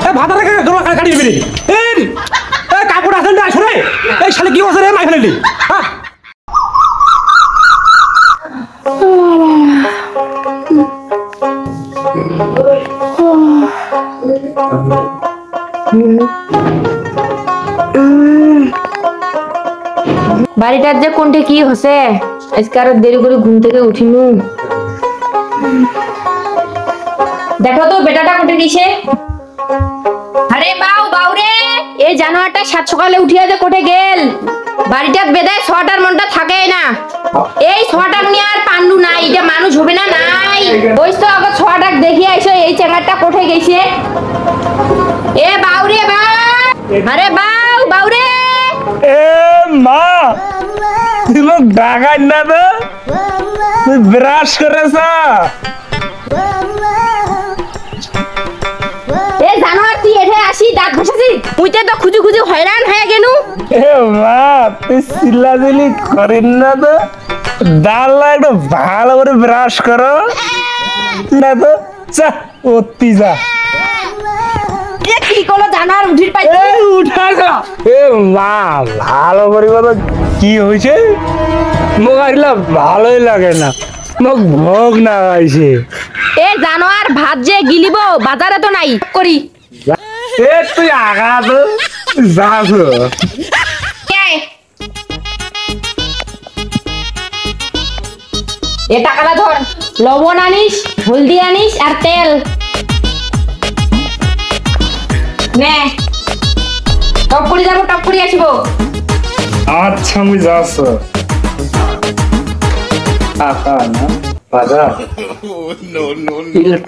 এ ভাতারে কাটি দিবি এই কাপড় আছে না আসলে এই শালে কি হচ্ছে রে মাই ফেললি হ্যাঁ বাড়িটার যে কোনটা কি হচ্ছে আজকে আর দেরি করে ঘুম থেকে উঠিনু দেখো তো বেটাটা কোটে গেছে আরে বাউ রে এই জানোয়ারটা সাত সকালে উঠিয়া যে কোটে গেল বাড়িটা বেদায় ছটার মনটা থাকে না এই ছটা নিয়ে আর পান্ডু নাই এটা মানুষ হবে না নাই ওই তো আগে ছটা দেখি আইসো এই চেঙ্গারটা কোটে গেছে এ বাউ রে আরে বাউ রে এ মা তুই লোক ডাকাই না তো তুই ব্রাশ করেছ এ জানোয়ার তুই এঠে আসি দাঁত ঘষাছি মুইতে তো খুঁজু খুঁজু হয়রান হয়ে গেলু এ মা তুই চিল্লাচিল্লি করিস না তো দাঁড়লা একটু ভালো করে ব্রাশ করো না তো চা অতি যা কি করলো জানোয়ার উঠির পাইছে উঠা যা এ মা ভালো করে কথা কি হয়েছে মোক আইলা ভালোই লাগে না মোক ভোগ না গাইছে এ জানোয়ার ভাত যে গিলিব বাজারে তো নাই করি এ তুই আগা তো যাস এ টাকাটা ধর লবণ আনিস হলদি আনিস আর তেল নে টপ করে আসিব আচ্ছা আমি যাস টাকা না বাজার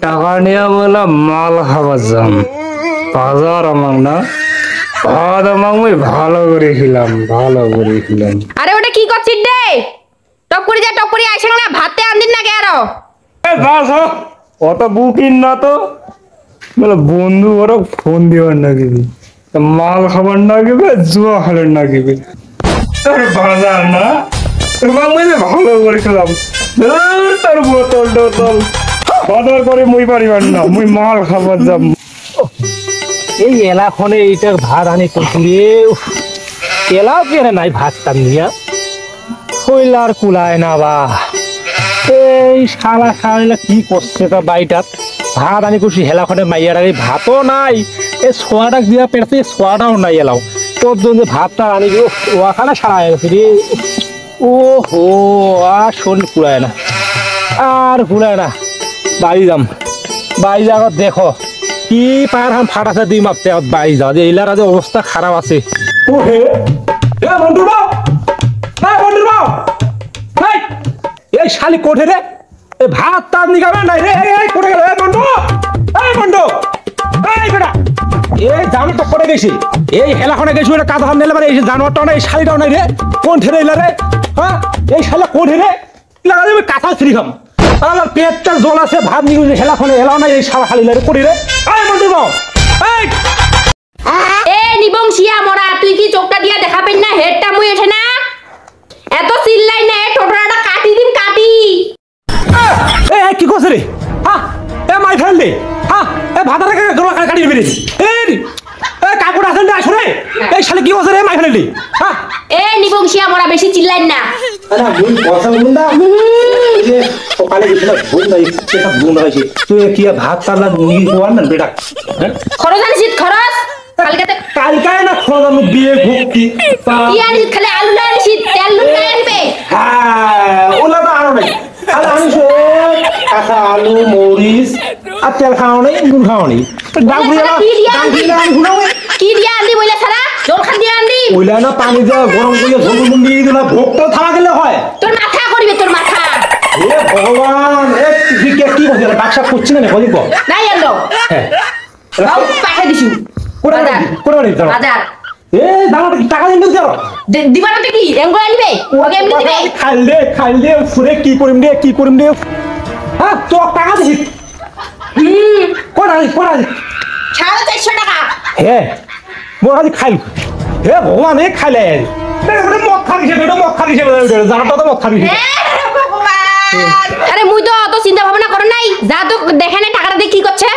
টাকা নিয়ে বলে মাল খাবার যাম বাজার আমাক না ভাত আমাক আমি ভালো করে খেলাম আরে ওটা কি করছিস রে টপ করে আইসা না ভাতে আনদিন না কে আরো যাস অত বুকিং না তো বলে বন্ধু ওরা ফোন দিবার না গিবি মাল খাবার না গিবে জুয়া খেলার না গিবি তোর বাজার না তোমাক আমি ভালো করে খেলাম তোর বোতল বাজার করে মুই পারিবার না মুই মাল খাবার যাম এই এলাখনে এইটা ভাত আনি করছিলি এলাও কেনে নাই ভাতটা নিয়া কইলার কুলায় না বা এই শালা কি করছে তা বাড়িটাত ভাত আনি করছি হেলাখনে মাইয়ার আগে ভাতও নাই এই সোয়াটা দিয়া পেটে সোয়াটাও নাই এলাও তোর জন্য ভাতটা আনি ওখানে সারা গেছে রে ও হো আর শোন কুলায় না আর কুলায় না বাড়ি যাওয়ার দেখো কি পার হাম ফাটাছে দুই মাপতে বাড়ি যাও যে এইলার আজ অবস্থা খারাপ আছে এই শালি কোঠে রে ভাত তার নিকাবে নাই রে কোঠে গেল বন্ধু এই বেটা এই জানো তো করে গেছি এই হেলাখনে গেছি ওটা কাঁধা নিলে মানে এই জানোয়ারটাও নাই এই শালিটাও নাই রে কোন ঠেরে এলা রে হ্যাঁ এই শালা কোন ঠেরে লাগা যাবে কাঁথা ফ্রি খাম আমার পেটটা জল আছে ভাত নিয়ে হেলাখনে এলাও নাই এই শালা খালি রে করি রে এই বন্ধু এই এ নিবংশিয়া মরা তুই কি চোখটা দিয়া দেখা পাইন না হেডটা মুই ওঠে না এত চিল্লাই না টোটরাটা কাটি দিন কাটি এ কি করছ রে হ্যাঁ এ মাই ফেল দে হ্যাঁ এ ভাতারে কাটি দিবি রে এই কাপড় আছে না আসলে এই শালে কি করছ রে মাই ফেল দে হ্যাঁ এ নিবংশিয়া মরা বেশি চিল্লাই না আরে ভুল কথা বলুন না যে সকালে গেছিল ভুল নাই সেটা ভুল হয়েছে তুই কি ভাত তালা নিয়ে যাওয়ার না বেটা খরচ আনিস খরচ কালকায় না খরচ আমি বিয়ে ভক্তি কি আনিস খালি আলু না আনিস তেল না আনবে হ্যাঁ ওলা তো আনো নাই খালি আনিস কাঁচা আলু মরিচ আর তেল খাওয়া নেই নুন খাওয়া নেই কি দিয়া আনলি বইলা সারা জল খান দিয়া আনলি ওইলা না পানি দিয়া গরম করে ঝোল মুন দিয়ে দিলা ভোগটা থাকা গেলে হয় তোর মাথা করিবে তোর মাথা এ ভগবান এ তুই কি বলছিস বাক্সা করছিস না বলি কো নাই আনলো হ্যাঁ বাউ পাঠা দিছু বাজার এ দাঁড়া টাকা দিন দাও দিবানাতে কি এঙ্গো আনবে ওকে এমনি দিবে খাইল দে ফুরে কি করিম দে হ্যাঁ তো টাকা দিবি কোড়া 450 টাকা হে মোর আজি খাইল হে ভগবান খাইলে মদ খাবি জানাটা তো মদ খাবি ভগবান আরে মুই তো অত চিন্তা ভাবনা করো নাই, যা তো দেখে নাই টাকাটা দিয়ে কি করছে।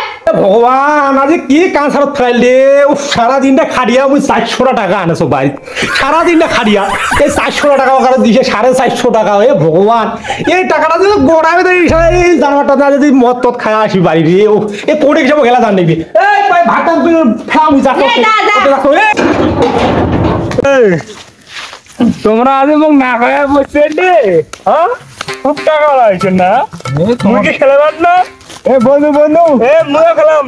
ভগবান আজ কি কাঁচারত ফেরাইল রে। ও সারাদিনটা খাটিয়া মুই 400 টাকা আনেছো বাড়ি, সারাদিনটা খাটিয়া এই 400 টাকা ওখানে দিছে 450 টাকা। এ ভগবান এই টাকাটা যদি গোড়াবে এই জানোয়ারটা না যদি মদ তদ খায় আসি বাড়ি রে। ও এ কোটে হিসাবে খেলা জান দেখবি এই ভাই ভাত ফেলা মুই যাচ্ছ। তোমরা আজ মোক না খায় বসে দে। হ্যাঁ খুব টাকা লাগছে না, মুই কি খেলে পার না? এ বন্ধু বন্ধু এ মুইও খেলাম,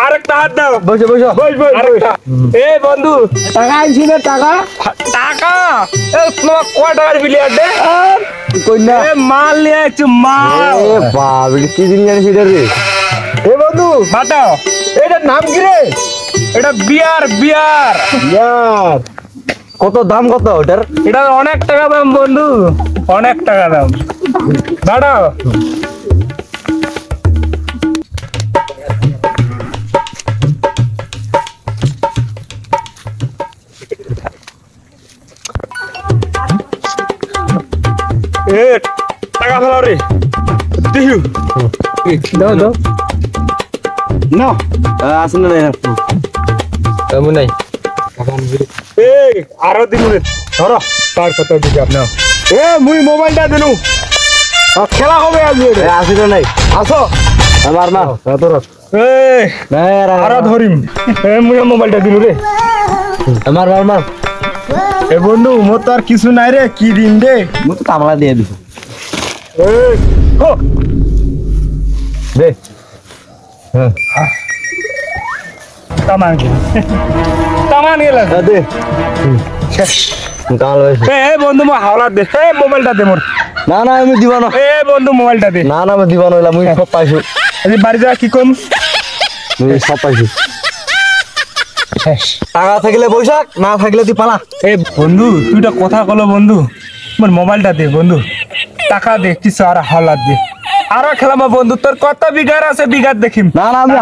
আরেকটা হাত দাও। বসে বসে বস বস আরেকটা। এ বন্ধু টাকা আনছি না টাকা টাকা, এ তোমার কয় টাকার প্লেয়ার দে? কইনা এ মাল নিয়ে আসছি মাল। এ বাবা কি জিনিস জানিস এটা রে? এ বন্ধু বাটাও, এটার নাম কি রে? এটা বিয়ার বিয়ার। ইয়ার কত দাম কত ওটার? এটা অনেক টাকা দাম বন্ধু, অনেক টাকা দাম। বাটাও এ টাকা ফেলাও রে, দিও দাও দাও না আসলে না এমন নাই। এ আরো দিন রে, ধরো তার কত দিকে আপনার। এ মুই মোবাইলটা দিনু, খেলা হবে আজ। আসলে নাই আসো আমার মা তোর এ আরো ধরিম। এ মুই মোবাইলটা দিনু রে। আমার মার এ বন্ধু মোর তো আর কিছু নাই রে, কি দিন রে। মু তো কামলা দিয়ে দিছি এ হো দে। হ্যাঁ তামান তামান গেলা দে কামলা হইছে। এ বন্ধু মো হাওলা দে, এ মোবাইলটা দে মোর। না না আমি দিব না। এ বন্ধু মোবাইলটা দে। না না আমি দিব না, মুই সব পাইছো। আজি বাড়ি যা কি কম। মুই সব পাইছো। টাকা থাকলে বৈশাখ, না থাকলে তুই পালা। এ বন্ধু তুই একটা কথা কলো বন্ধু, মোর মোবাইলটা দে বন্ধু, টাকা দে কিছু আর হাওলা দে। আরো খেলাম বন্ধু, তোর কত বিঘার আছে বিঘার দেখিম। না না আমি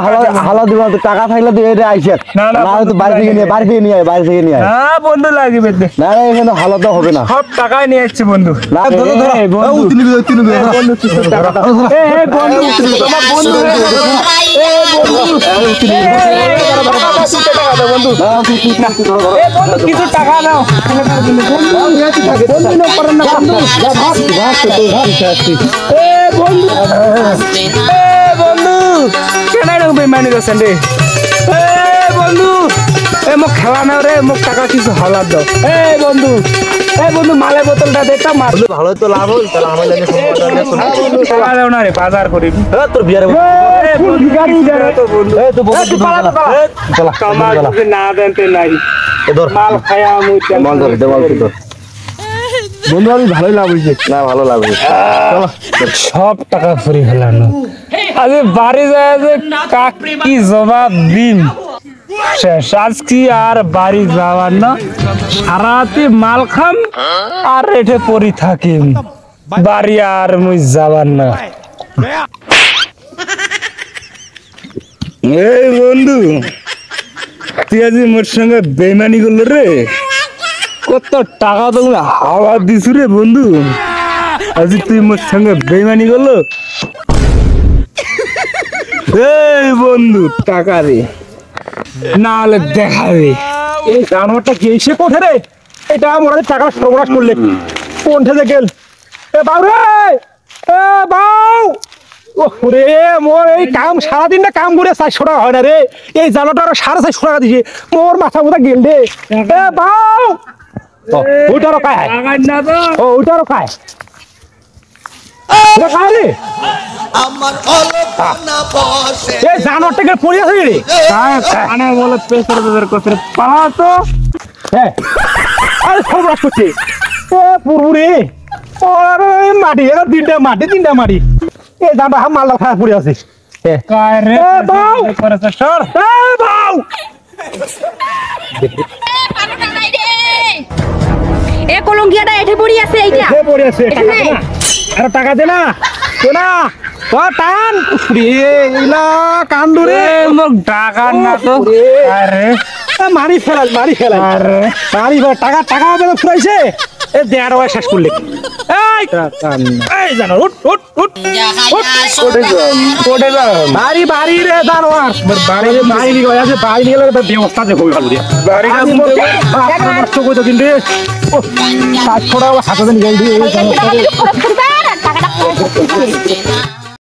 হালা দিব না, টাকা থাকলে তুই এটা আইছে। না, না, না তুই বাড়ি থেকে নিয়ে বাড়ি থেকে নিয়ে আয়, বাড়ি থেকে নিয়ে আয়। না বন্ধু লাগবে দে। না না এখানে হালা তো হবে না। সব টাকাই নিয়ে যাচ্ছে বন্ধু। না ধরো ধরো এ বন্ধু, বন্ধু কিছু টাকা দাও। এ বন্ধু তোমার বন্ধু রে। এ বন্ধু কিছু টাকা দাও বন্ধু। না তুই না এ বন্ধু কিছু টাকা দাও। বন্ধু না পারেন না বন্ধু যা ভাগ ভাগ তো এ বন্ধু, এ বন্ধু কেন এরকম বেমানি করছেন রে? এ বন্ধু এ মোক খেলা না রে, মোক টাকা কিছু হাওলাত দাও। এ বন্ধু, এ বন্ধু মালের বোতলটা দে তো মার। ভালো তো লাভ হল, তাহলে আমার লাগে টাকা দাও না রে, বাজার করিম। তোর বিয়ারে এ বন্ধু গাড়ি দে রে তো বন্ধু। এই তো বন্ধু পালা তো পালা। চলা কামার যদি না দেন তে নাই, এ ধর মাল খায়া মুই মাল ধর দেওয়াল তো বন্ধু আমি ভালোই লাভ হইছে। না ভালো লাভ হইছে চলো। সব টাকা ফুরি ফেলানো। আজ বাড়ি যায় যে কাক কি জবাব দিম, শেষ। আজ কি আর বাড়ি যাওয়ার না, সারাতে মাল খাম আর রেঠে পড়ি থাকিম, বাড়ি আর মুই যাবার না। এই বন্ধু তুই আজ মোর সঙ্গে বেইমানি করলো রে, কত টাকা তো হাওয়া দিছু রে বন্ধু। আজ তুই মোর সঙ্গে বেইমানি করলো। এই বন্ধু টাকা রে, না হলে দেখা রে। এই জানোয়ারটা গেছে কোথায় রে? এটা মোরা টাকা সর্বনাশ করলে কোন থেকে গেল? এ বাউ রে, এ বাউ। ওরে মোর এই কাম সারাদিনটা কাম করে 400 টাকা হয় না রে। এই জানোয়ারটা আরো 450 টাকা দিছে, মোর মাথা মুথা গেল রে। এ বাউ ওইটারও খায়, টাকা না তো ও ওইটারও খায়। এটা খায় রে। আমার অলপনা বসে এই জানোয়ারটাকে পড়ে আছে রে। কানে বলে প্রেসার বেজার করছে, পালা তো। হ্যাঁ আরে সর্বনাশ করছে। এ পুরপুরি ওরে মাটি, এর তিনটা মাটি। এই জানোয়ারটা মালদা খায় পড়ে আছে। কায় রে এ বাউ। করেছে সর। এ বাউ এ কলঙ্কিয়াটা এঠে পড়ি আছে এইটা। এ পড়ে আছে, টাকা দে এখানে। না। আরে টাকা দে না, দে না। ও টান রে ইলা কান্দু রে। এ মোক টাকা না তো। আরে মারি ফেলা আরে টাকা টাকা ফুরাইছে। এ দেড় ওয়া শেষ করলে এই এই জানো উঠ উঠ উঠ কোটে যান বাড়ি বাড়ি রে জানোয়ার বাড়ি বাড়ি নিয়ে গেছে বাড়ি নিয়ে গেলে ব্যবস্থা দেখো ভালো দিয়া বাড়ি কাজ করতে নষ্ট করে কিন্তু ও কাজ করা হাতে নিয়ে গেল টাকাটা